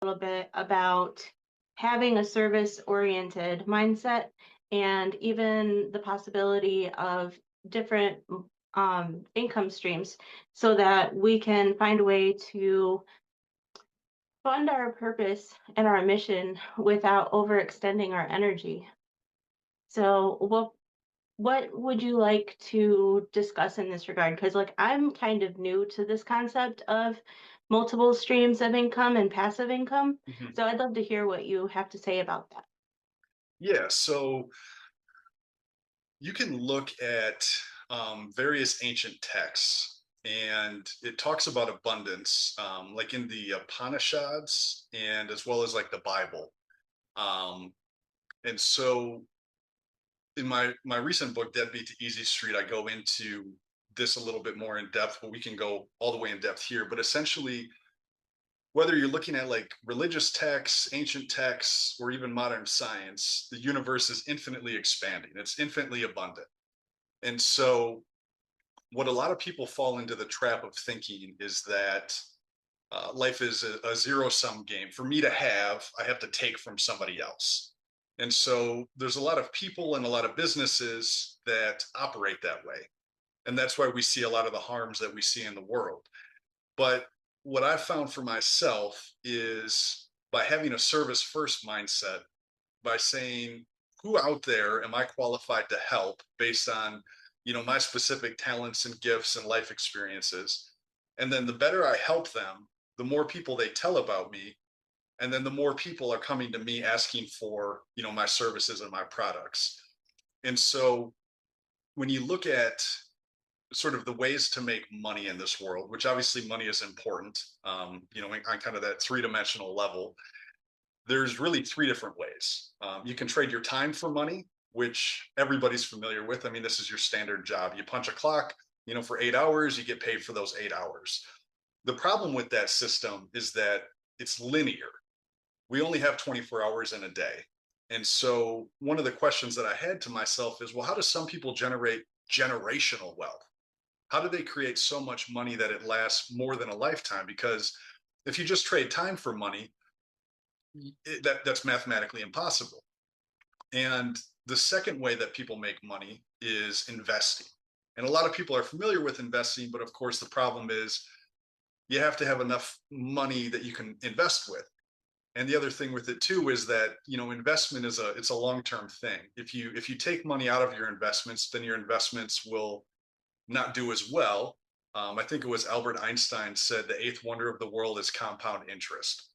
little bit about having a service-oriented mindset and even the possibility of different income streams so that we can find a way to fund our purpose and our mission without overextending our energy. So, what would you like to discuss in this regard? Because like I'm kind of new to this concept of multiple streams of income and passive income. Mhm. So I'd love to hear what you have to say about that. Yeah, so you can look at various ancient texts, and it talks about abundance, like in the Upanishads, and as well as like the Bible. Um, and so, in my recent book, Deadbeat to Easy Street, I go into this a little bit more in depth, but we can go all the way in depth here. But essentially, whether you're looking at like religious texts, ancient texts, or even modern science, the universe is infinitely expanding. It's infinitely abundant. And so, what a lot of people fall into the trap of thinking is that life is a zero sum game. For me to have, I have to take from somebody else. And so, there's a lot of people and a lot of businesses that operate that way. And that's why we see a lot of the harms that we see in the world. But what I've found for myself is by having a service first mindset, by saying, who out there am I qualified to help based on, my specific talents and gifts and life experiences? And then the better I help them, the more people they tell about me. And then the more people are coming to me asking for, my services and my products. And so when you look at sort of the ways to make money in this world, which obviously money is important, on kind of that three-dimensional level, there's really three different ways. You can trade your time for money, which everybody's familiar with. I mean, this is your standard job. You punch a clock, for 8 hours, you get paid for those 8 hours. The problem with that system is that it's linear. We only have 24 hours in a day. And so one of the questions that I had to myself is, well, how do some people generate generational wealth? How do they create so much money that it lasts more than a lifetime? Because if you just trade time for money, that's mathematically impossible. And the second way that people make money is investing. And a lot of people are familiar with investing, but of course, the problem is you have to have enough money that you can invest with. And the other thing with it too is that investment is a long-term thing. If you take money out of your investments, then your investments will not do as well. I think it was Albert Einstein said the eighth wonder of the world is compound interest.